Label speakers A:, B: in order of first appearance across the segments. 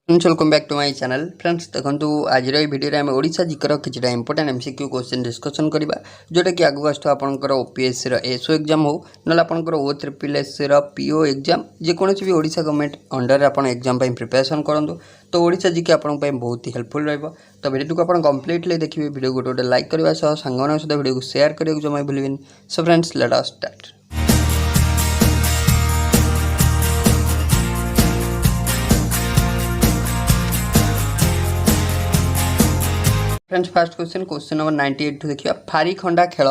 A: Friends welcome back to my channel. Friends देखो आज video आम ओडिशा जिकर किसी इंपोर्टेंट एमसीक्यू क्वेश्चन डिस्कसन करवा जोटा कि आगू आस आपंकर ओपीएससी एसओ एग्जाम हो ना आपंकर ओ ट्रिपल एस पीओ एग्जाम जेकोसी भी ओडिशा गवर्नमेंट अंडर आप एग्जाम प्रिपरेशन करूँ तो ओडिशा जिके आप बहुत ही हेल्पफुल रहा। तो वीडियो को आप कम्प्लीटली देखिए वीडियो गोटे गोटे लाइक करने सांग सहित वीडियो को शेयर करने को जमा भूलें। So friends let us start. Friends first question number 98 देखिए फारी खंडा खेल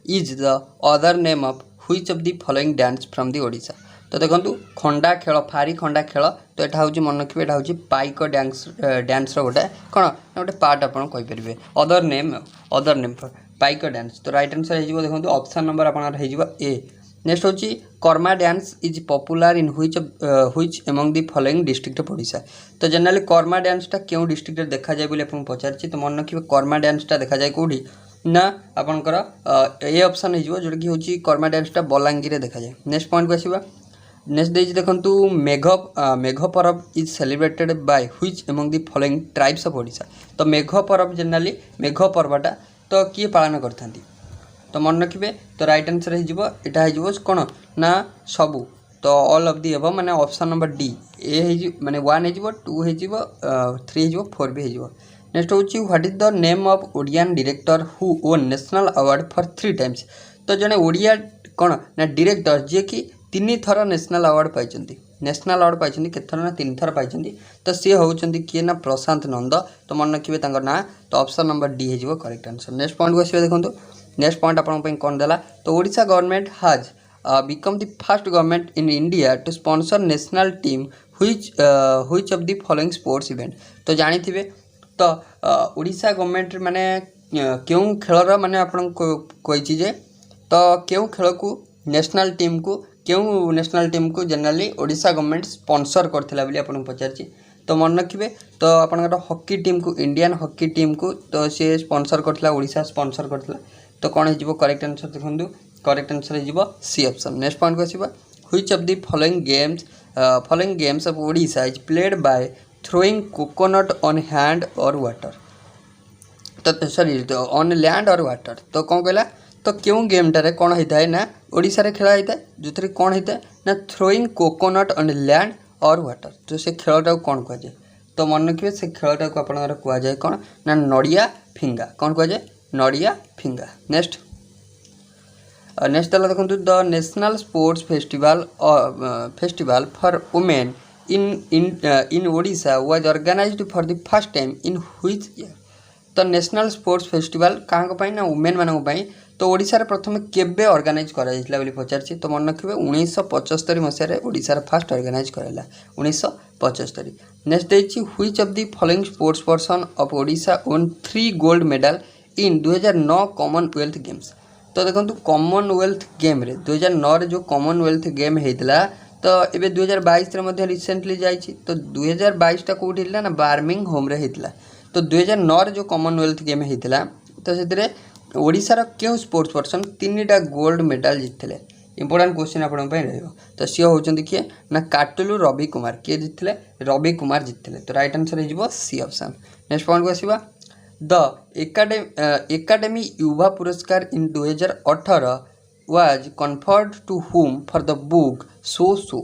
A: is the other name of which of the following dance from the Odisha. तो देखो खंडा खेल फारी खंडा खेल तो यहाँ हूँ मन रखिए यहाँ हूँ पाइक डांस गोटे कौन गोटे पार्ट आप अदर नेम पाइक डांस। तो राइट आंसर हो देखो ऑप्शन नंबर आप ए। नेक्स्ट हूँ Karma dance is popular in which among the following district of Odisha. तो जनरली कर्मा डांसटा क्यों डिस्ट्रिक्ट देखा जाए बोली आपको पचार तो मन रखिए कर्मा डांसटा देखा जाए कौटी ना आपंकर ए ऑप्शन हो जोटा कि हूँ कर्मा डांसटा बलांगीर देखा जाए। नेक्स्ट पॉइंट को आसवा। नेक्स्ट देखिए देखो मेघ पर्व is celebrated by which among the following tribes of Odisha. तो मेघ पर्व जनरली मेघ पर्वटा तो किए पालन करता तो मन रखिए। तो राइट आंसर हो कौन ना सबू। तो ऑल ऑफ दी एबव माने ऑप्शन नंबर डी ए माने 1 हो 2 हो 3 हो 4 भी हो। नेक्स्ट हूँ what is the name of Odian director who won national award for 3 times. तो जड़े ओडिया कौन ना डायरेक्टर जी कि 3 थर नेशनल अवार्ड पाई नेशनल अवार्ड पाई के थर ना 3 थर पाई तो सी होती किए ना प्रशांत नंद। तो मन रखिए ना तो ऑप्शन नंबर डी हो करेक्ट आंसर। नेक्स्ट पॉइंट को आसो देखो नेक्स्ट पॉइंट आपन कौन देला। तो Odisha government has become the first government in India to sponsor national team which of the following sports event. तो जानी थे तो ओडिशा गवर्नमेंट माने क्यों खेलर माने आपन कही जे तो क्यों खेल को नेशनल टीम को जनरली ओडिशा गवर्नमेंट स्पॉन्सर करथिला बोली आपन पचार तो मन रखिए। तो आपन हॉकी टीम को इंडियन हॉकी टीम को तो सी स्पॉन्सर करथिला ओडिशा स्पॉन्सर करथिला तो कौन हो करेक्ट आंसर देखो करेक्ट आंसर हो सी ऑप्शन। नेक्स्ट पॉइंट को आसवा which of the following games of Odisha is played by throwing coconut on hand और वाटर। तो सॉरी ऑन लैंड और वाटर। तो कौन कहला तो क्यों गेमटारे कौन होता है ना ओडिशा रे खेला होता है जो थे कौन होता है ना थ्रोइंग कोकोनट ऑन लैंड और वाटर। तो से खेलटा कौन कह जाए तो मन रखिए से खेलटा को आपंकर कह जाए कौन ना नड़िया फिंगा कौन कह जाए नड़िया फिंगा। नेक्स्ट देखो the national sports festival for women in Odisha was organised for the first time in which year. तो नेशनल स्पोर्ट्स फेस्टिवल क्या ना वुमेन मानी तो ओडिशा रे प्रथम केबे ऑर्गेनाइज करा जायतिला बोली पचार तो मन रखिए 1975 मसीह ओडिशा रे फर्स्ट ऑर्गेनाइज कराला 1975। नेक्स्ट देखिए which of the following sports person of Odisha own 3 gold medal in 2009 Commonwealth games. तो देखो कॉमनवेल्थ गेम रे 2009 जो कॉमनवेल्थ गेम होता तो ये 2022 रिसेंटली जाइए तो 2022 कौटी ना बार्मिंगहाम रे होता। तो 2009 जो कॉमनवेल्थ गेम होता तो से ओडिशार क्यों स्पोर्ट्स पर्सन 3टा गोल्ड मेडल जीतते। इंपोर्टेंट क्वेश्चन आप तो सी होती किए ना काटुलु रवि कुमार किए जीतते रवि कुमार जीतते। तो राइट आंसर हो सी ऑप्शन। नेक्स्ट पॉइंट को आसवा the Akademi Yuva Puraskar in 2018 was conferred to whom for the book so so.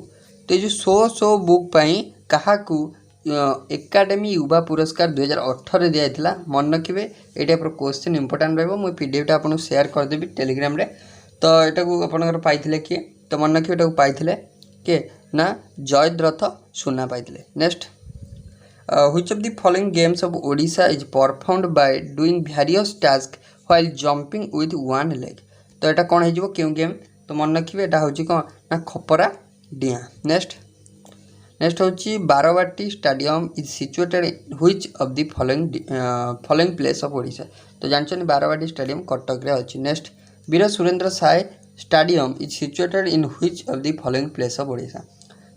A: तो ये सो बुक पाई कहा एकाडेमी युवा पुरस्कार 2018 दिया था मन रखिए ये टाइप क्वेश्चन इंपोर्टेंट रही पीडीएफ आपको शेयर करदेवी टेलीग्राम रे। तो यहाँ को आप पाई किए तो मन रखिए यहाँ पाई किए ना जयद्रथ सुना पाई। Next which of the following games of Odisha is performed by doing various task while jumping with 1 leg. तो यहाँ कौन हो क्यों गेम तो मन रखिए यहाँ हूँ कौन ना खपरा डिया। नेक्स्ट हूँ Barabati stadium is situated which of the following place of Odisha. तो जानते बारवाटी स्टेडियम कटक रे अच्छी। Next Veer Surendra Sai stadium is situated in which of the following place of Odisha.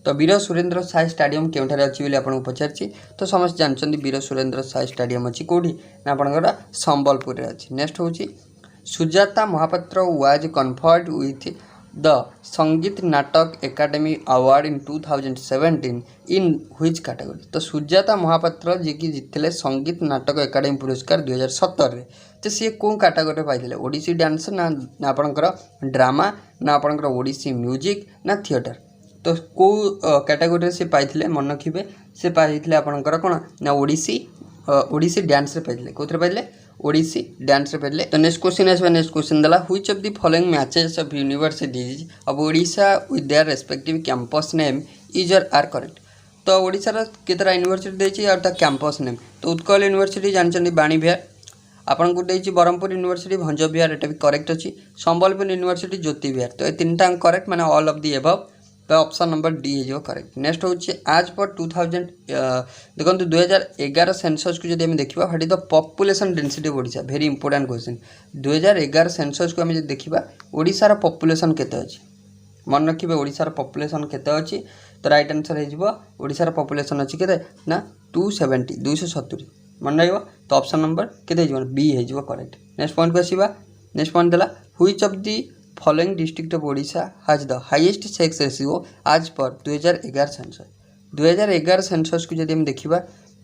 A: तो वीर सुरेंद्र साय स्टेडियम केउठारे अच्छी बोली आपको पचार तो समस्त जानते वीर सुरेंद्र साय स्टेडियम अच्छी कौटी ना आपंकर संबलपुर अच्छी। नेक्स्ट हूँ Sujata Mahapatra was conferred with the Sangeet Natak academy award in 2017 in which category. तो सुजाता महापात्र जी की जीतले संगीत नाटक एकाडेमी पुरस्कार 2017 रे। तो सी कौ कैटेगरी पाइले ओडिसी डांस ना आपणकर ड्रामा ना आपणकर ओडिसी म्यूजिक ना थिएटर। तो कौ कैटेगरी से पाइले मन रखिए से पाइले आपणकर कौन ना ओडिसी डांस रे पाइले कोथरे पाइले ओडिसी डांस रे पाइले। तो नेक्स्ट क्वेश्चन आसबा नेक्स्ट क्वेश्चन दला which of the following matches of universities of Odisha with their respective campus name is और आर करेक्ट। तो ओडिशा रो केतरा यूनिवर्सिटी देछि और ता कैंपस नेम। तो उत्कल यूनिवर्सिटी जानचंदी बाणी विहार आपन को देछि ब्रह्मपुर यूनिवर्सिटी भंज विहार एटा भी करेक्ट अछि। संबलपुर यूनिवर्सिटी ज्योति विहार। तो ए तीनटा करेक्ट माने ऑल ऑफ द एबव। तो ऑप्शन नंबर डी है जो करेक्ट। नेक्स्ट होछि आज पर 2000 देखो 2011 सेंसस को जब देखा what is the population density of Odisha. Very important question. 2011 census को आम देखा ओडिशार पॉपुलेशन केते अछि मन रखिए ओडिशार पॉपुलेशन केते अछि। तो राइट आंसर हो ओडिशार पॉपुलेशन अछि केते ना 270 270 मन रहिबो। तो ऑप्शन नंबर केते हो बी हो करेक्ट। नेक्स्ट पॉइंट को आसीबा नेक्स्ट पॉइंट देला which of the following district of Odisha has the highest sex ratio आज पर 2011 सेंसस। 2011 सेंसस को जब हम देखा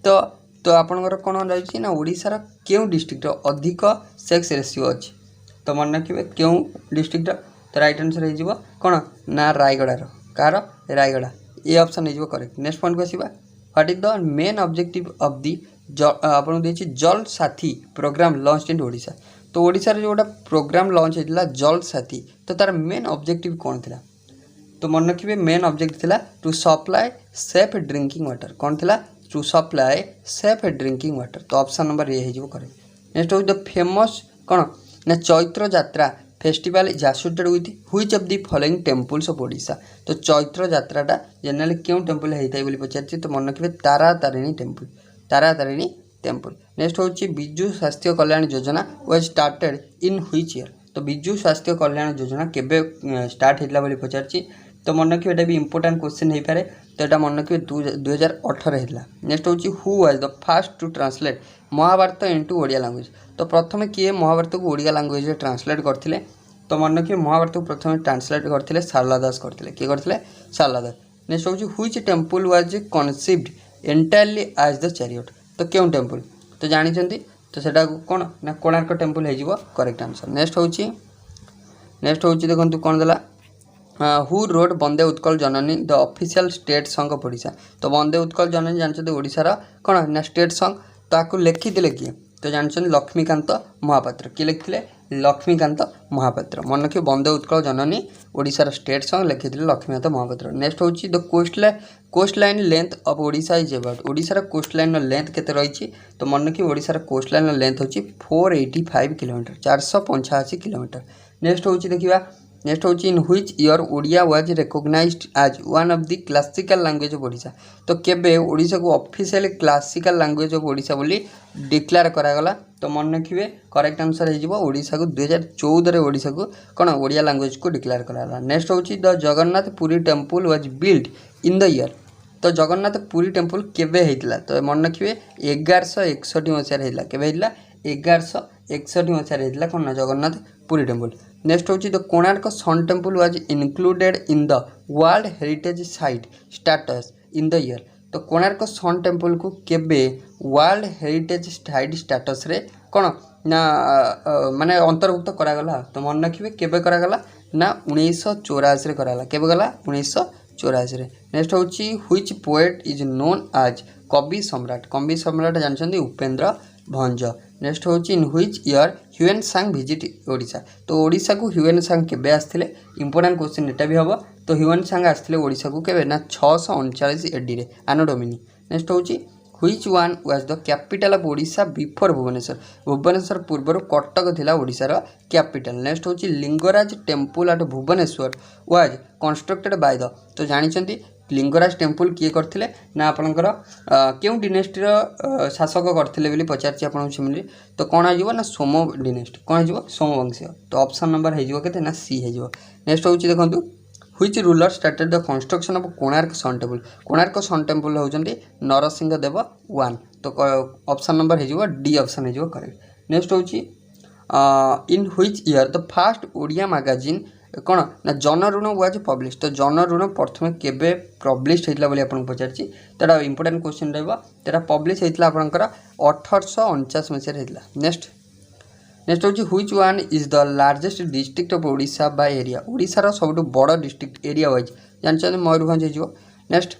A: तो आपंकर कौन रही ना ओडिशार क्यों डिस्ट्रिक्ट अधिक सेक्स रेशियो अच्छी। तो मन रखिए क्यों डिस्ट्रिक्ट। तो राइट आंसर हो कौन ना रायगड़ार कार रायगड़ा ये ऑप्शन हो करेक्ट। नेक्स्ट पॉइंट को आसीबा what is the main objective of the आपन देखिए जल साथी प्रोग्राम लॉन्च इन ओडिशा। तो ओडिशा रे जोटा प्रोग्राम लॉन्च होता जल साथी तो तार मेन ऑब्जेक्टिव कौन थिला। तो मन रखिए मेन ऑब्जेक्टिव थिला to supply safe drinking water कौन थिला to supply safe drinking water. तो ऑप्शन नंबर ए हो करेक्ट। नेक्स्ट हो द फेमस कौन ना Chaitra Yatra festival is associated with which of the following temples of Odisha. तो चैत्र यात्राटा जनरली क्यों टेम्पल होता है बोली पचार। तो मन रखिए Tara Tarini temple Tara Tarini temple. Next होची Biju Swasthya Kalyan Yojana was started in which year. तो बिजु स्वास्थ्य कल्याण योजना केबे स्टार्ट होता बोली पचार। तो मन रखिए एटा भी इंपोर्टेंट क्वेश्चन हो पारे। तो यहाँ मन रखिए 2018 होता। नेक्स्ट होची who was the first to translate Mahabharata into Odia language. तो प्रथम किए महाभारत को ओडिया लैंग्वेज ट्रांसलेट करथिले। तो मन रखिए महाभारत को प्रथम ट्रांसलेट करथिले शारला दास करथिले किए करथिले शारला दास। नेक्स्ट होची which temple was conceived entirely as the chariot. तो क्यों टेम्पल तो जानी तो सेटा कौन ना कोणार्क टेम्पल हो करेक्ट आंसर। नेक्स्ट होची देखो कौन देला who wrote Vande Utkal Janani the official state song of Odisha. तो वंदे उत्कल जननी जानते ओडिशार कौन ना स्टेट सॉन्ग ताकू लिखिले किए। तो जानते लक्ष्मीकांत महापात्र किए लिखिले लक्ष्मीकांत महापात्र। मन रखिए वंदे उत्कल जननी ओडिशार स्टेट सॉन्ग लिखिले लक्ष्मीकांत महापात्र। नेक्स्ट होची the coast line length of Odisha is about. ओडिशार कोस्ट लाइन लेंथ केते रही। तो मन रखिए ओडिशार कोस्ट लाइन लेंथ होची 485 किलोमीटर 485 किलोमीटर। नेक्स्ट होची देखिबा नेक्स्ट होची in which year Odia was recognised as one of the classical language of Odisha. तो केबे ओडिशा को officially classical language of Odisha बोली डिक्लेयर करागला। तो मन रखिए करेक्ट आंसर हो ओडिशा को 2014 रे ओडिशा को कौन ओडिया लैंग्वेज को डिक्लेयर करागला। नेक्स्ट होची the Jagannath Puri temple was build in the year. तो जगन्नाथ पुरी टेम्पल केबे हेतिला। तो मन रखिए 1161 मसीह हेतिला केबे हेतिला 1161 मसीह हेतिला कौन ना जगन्नाथ पुरी टेम्पल। नेक्स्ट होची the Konark sun temple was included in the world heritage site status in the year. तो कोणार्क सन टेम्पल को केबे वर्ल्ड हेरिटेज साइट स्टेटस रे कौन ना माने अंतर्भुक्त करागला। तो मन रखिए केबे करागला ना 1984 रे करागला केबे गला 1984 रे। नेक्स्ट होची which poet is known as Kavi Samrat जानते उपेंद्र भंज। नेक्स्ट होची इन व्हिच ईयर ह्यूएन सांग विजिट ओडिशा। तो ओडिशा को ह्यूएन सांग केबे आस्थिले इंपोर्टेंट क्वेश्चन एटा भी हबो। तो ह्यूएन सांग आस्थिले ओडिशा को केबे ना 639 एडी रे आनो डोमिनी। नेक्स्ट होची which one was the capital of Odisha before Bhubaneswar पूर्वर कटक थिला ओडिशार कैपिटल। नेक्स्ट होची Lingaraj temple at Bhubaneswar was constructed by the. तो जानिछंती लिंगराज टेम्पल किए करथिले ना आपनकर क्यों डिनेस्टी शासक करथिले बोली पचारछि आपन सिमिली। तो कौन हो ना सोम डिनेस्टी कौन हो सोमवंशीय। तो ऑप्शन नंबर हो केते ना सी हो। नेक्स्ट होची देखंतु which ruler started the construction of Konark sun temple. Konark sun temple होचंती नरसिंह देव 1। तो ऑप्शन नंबर हो डी ऑप्शन हो करेक्ट। नेक्स्ट होची in which year the first Odia magazine कौन ना जन ऋण वाज पब्लिश तो जन ऋण प्रथम केबे पब्लिश होता बोली आपको पचार तो इंपोर्टेंट क्वेश्चन रहा पब्लिश होता आपंकर 1849 मसीह होता। नेक्स्ट हूँ which one is the largest district of Odisha by area ओडिशार सब बड़ डिस्ट्रिक्ट एरिया वाइज जानते मयूरभंज हो। Next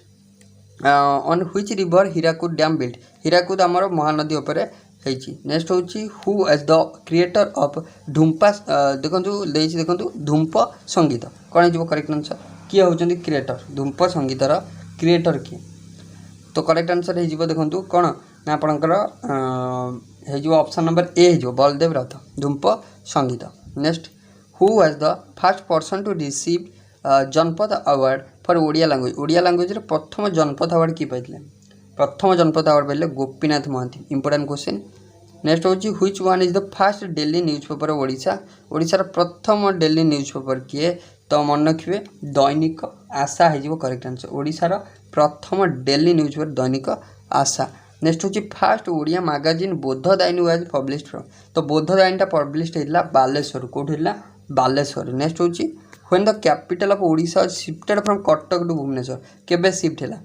A: on which river Hirakud dam built Hirakud आमर महानदी उपर होती। नेक्स्ट हूँ who is the creator of ढुम्पा देखो देखो धूप संगीत कौन हो करेक्ट आंसर किए होती क्रिएटर धूप संगीतर क्रिएटर किए तो करेक्ट आंसर हो देखो कौन ना आपणकर हो ऑप्शन नंबर ए हो बलदेव रथ धूप संगीत। Next who is the first person to receive Jnanpith award for Odia language प्रथम जनपद अवार्ड किए पाइले प्रथम जनपद अवार्ड पाइले Gopinath Mohanty important question. Next हूँ which one is the first daily news paper Odisha ओडिशार प्रथम डेली न्यूज पेपर किए तो मन रखिए दैनिक आशा हो करेक्ट आंसर ओडिशार प्रथम daily news paper Dainik Asha. Next हूँ first Odia magazine Bodhadayini was publish from तो बोधदायिनी पब्लिश होता बालेश्वर कौट होता बालेश्वर। नेक्स्ट हूँ when the capital of Odisha shifted from Cuttack to Bhubaneswar केबे शिफ्ट है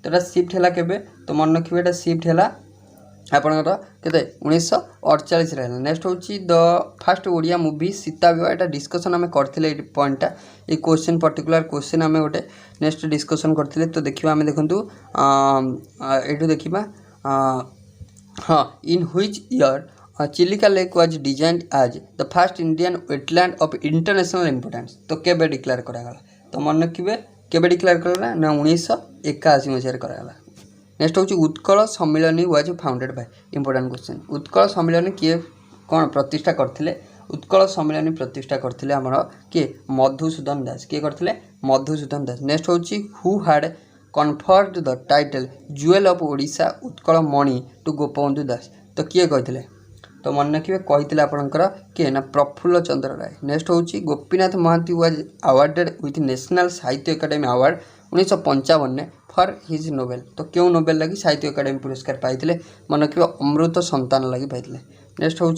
A: तो शिफ्ट है केबे तो मन रखिए एटा शिफ्ट है आपणकर केते 1948 रहा। नेक्स्ट हूँ the fast Odia movie Sita विवाह यहाँ डिस्कसन आम करते पॉइंटा ये क्वेश्चन पर्टिकुलर क्वेश्चन आम गोटे नेक्स्ट डिस्कसन करते तो देखा आम देखूँ ये देखा हाँ in which year Chilika lake was designed as the first Indian wetland of international importance तो केबे डिक्लेयर करागला तो मन रखिए केबे डिक्लेयर करा ना 1981 मसीह करागला। नेक्स्ट हूँ Utkal Sammilani was founded by important question Utkal Sammilani किए कौन प्रतिष्ठा करथिले उत्कल सम्मिलनी प्रतिष्ठा करथिले हमर किए मधुसूदन दास किए करथिले मधुसूदन दास। नेक्स्ट हूँ who had conferred the title jewel of Odisha Utkal Mani to Gopabandhu Das तो किए कहते तो मन रखिए कहते आपंकर किए ना प्रफुल्ल चंद्र राय। नेक्स्ट हूँ Gopinath Mohanty was awarded with national Sahitya academy award 1955 for his novel तो क्यों नोवेल लगी साहित्य एकाडेमी पुरस्कार पाइले मन रखिए अमृत संतान लगी पाइले। नेक्स्ट हूँ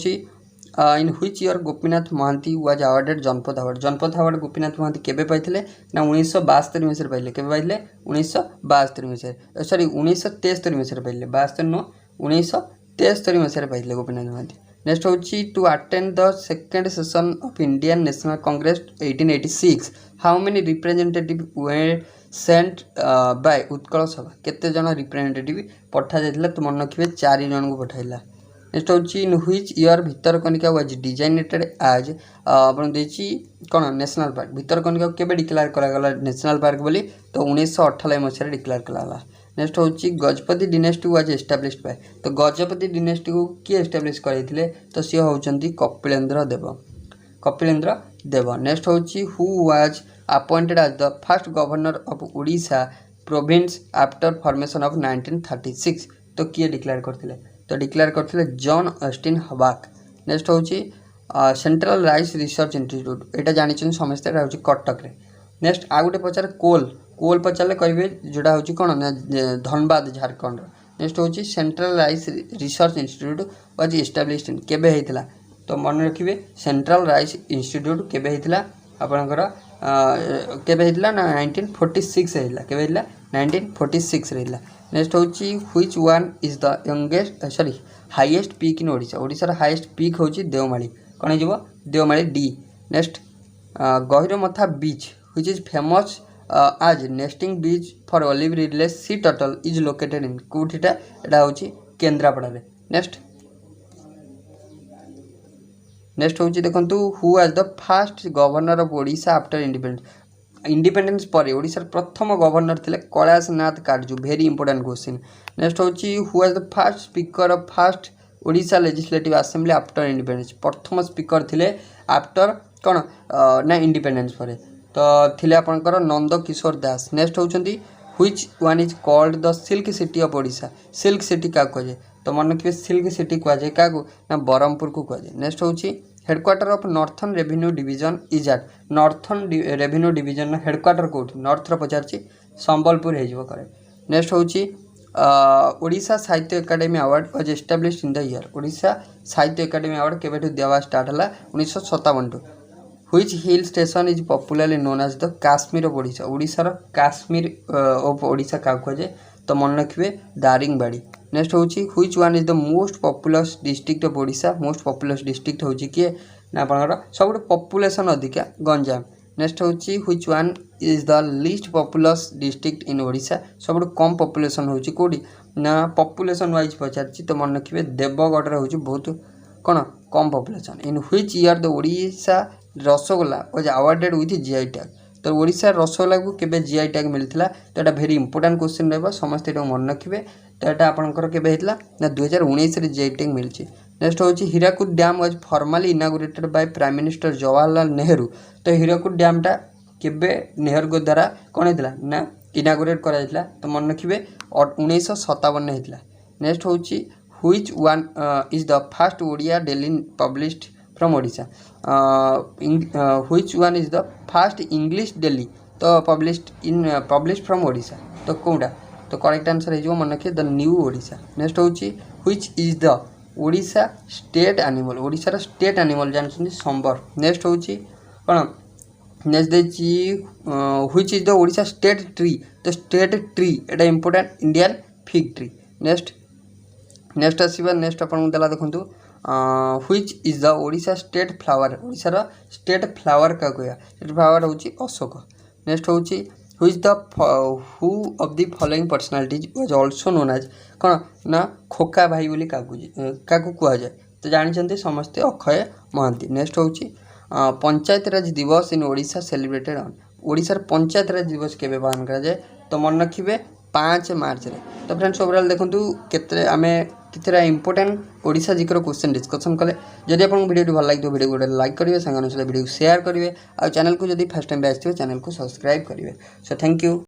A: in which year Gopinath Mohanty was awarded Jnanpith award Gopinath Mohanty केबे पाइले ना 1972 मसीह पाइले केबे पाइले 1972 मसीह सॉरी 1973 मसीह पाइले 72 नो 1973 मसीह पाइले गोपीनाथ महांती। नेक्स्ट हूँ to attend the second session of Indian National Congress 1886 how many representative were sent by Utkal Sabha केते जन रिप्रेजेंटेटिव पठा जाइथिला तो मन रखिए 4 जन को पठाइला। नेक्स्ट हूँ in which year Bhitarkanika was designated as अपन देछि कौन नेशनल पार्क भितरकनिका केबे डिक्लेयर करागला नेशनल पार्क बोली तो 1998 मसीह डिक्लेयर करागला। नेक्स्ट हूँ Gajapati dynasty was established by तो गजपति डिनेस्टी को किए एस्टाब्लिश करते तो सी होती कपिलेन्द्र देव। नेक्स्ट हूँ who was appointed as the first governor of Odisha province after formation of 1936 तो किए डिक्लेयर करते तो डिक्लेयर करते जॉन ऑस्टिन हबाक। नेक्स्ट हूँ सेंट्रल राइस रिसर्च इंस्टीट्यूट यहाँ जानी समस्ते हूँ कटक रे। नेक्स्ट आ गए पचार कोल पचारे कहे जोटा हूँ कौन ना धनबाद झारखंड। नेक्स्ट हूँ central rice research institute was established केबे होता तो मन रखिए सेंट्रल राइस इंस्टीट्यूट केबे होता आपणकर केबे होता ना 1946 होता केबे होता 1946 रहा। नेक्स्ट हूँ which one is the youngest sorry highest peak in Odisha ओडिशार हाईएस्ट पीक हूँ देवमाली कौन हो Deomali D. Next Gahirmatha beach which is famous as nesting beach for olive ridleys sea turtle is located in कौटिटा यहाँ हूँ केन्द्रापड़ा। नेक्स्ट हूँ देखो who is the first governor of Odisha after independence पर ओडिशार प्रथम गवर्नर थे Kailash Nath Katju very important question. Next हूँ who is the first speaker of first Odisha legislative assembly after independence प्रथम स्पीकर थे आफ्टर कौन ना इंडिपेंडेंस पर तो थिले आपनकर नंद किशोर दास। नेक्स्ट होउछंती which one is called the silk city of Odisha silk city क्या कहे तो मन रखिए सिल्क सिटी कहुए क्या ना ब्रह्मपुर को कहुए। नेक्स्ट हूँ headquarter of northern revenue division is at northern revenue division headquarter कौटी नॉर्थ पचार संबलपुर हो करेक्ट। नेक्स्ट हूँ Odisha Sahitya academy award was established in the year Odisha Sahitya academy award केबेठु देवा स्टार्ट है 1957 to Which hill station is popularly known as the Kashmir of Odisha? ओडिशार Kashmir of Odisha क्या कहुए तो मन रखिए दारिंगबाड़ी। नेक्स्ट होची which one is the most populous district of Odisha? Most populous district होची किए ना आपनकर सब पॉपुलेशन अधिका गंजाम। नेक्स्ट होची which one is the least populous district in Odisha? सब कम पॉपुलेशन होची कोडी ना पॉपुलेशन वाइज पचारची तो मन रखिए देवगढ़ रे होची बहुत कौन कम population. In which year the Odisha rasagola was awarded with GI tag? तो ओडिशा रसगोल्ला को केबे जीआई टैग मिलथिला तो एटा वेरी इंपोर्टेंट क्वेश्चन रहबा समस्त एटा मन रखिबे। तो एटा आपनकर केबे हेतला ना 2019 रे जीआई टैग मिलछि। नेक्स्ट होछि Hirakud dam was formally inaugurated by prime minister Jawaharlal Nehru. तो हीराकुद डैम टा केबे नेहरू को द्वारा कोन हेतला ना इनागुरेट करा हेतला तो मन रखिबे 1957 ने हेतला। नेक्स्ट होछि which one is the first Odia daily published from Odisha? Which one is the first English daily तो published from Odisha? तो कोडा तो करेक्ट आंसर है जो मन रखिए द न्यू ओडिशा। नेक्स्ट होची which is the Odisha state animal? Odisha रा स्टेट एनिमल जानछन संबर। नेक्स्ट होची कोन नेक्स्ट देची which is the Odisha state tree? तो स्टेट ट्री एटा important Indian fig tree. Next आसवा नेक्स्ट आपन देला देखंतु which is the Odisha state flower? Odisha रा स्टेट फ्लावर का कहया स्टेट फ्लावर होची अशोक। नेक्स्ट होची which the who of the following personalities was also known as कोन ना खोका भाई बोली काकू कुआ जाए तो जानि समस्ते अक्षय महांती। नेक्स्ट होची पंचायत राज दिवस इन ओडिशा सेलिब्रेटेड ऑन? ओडिशा पंचायत राज दिवस केबे पालन करा जाए तो मन रखिबे 5 मार्च रे। तो फ्रेंड्स ओवरऑल देखंतु केते आमे कितरा इंपोर्टेंट ओडिशा जिकर क्वेश्चन डिस्कशन कले। जदि आपन वीडियो भल लाग तो वीडियो को लाइक करिवे संगन सहित वीडियो शेयर करिवे और चैनल को जदि फर्स्ट टाइम आछियो चैनल को सब्सक्राइब करिवे। So thank you.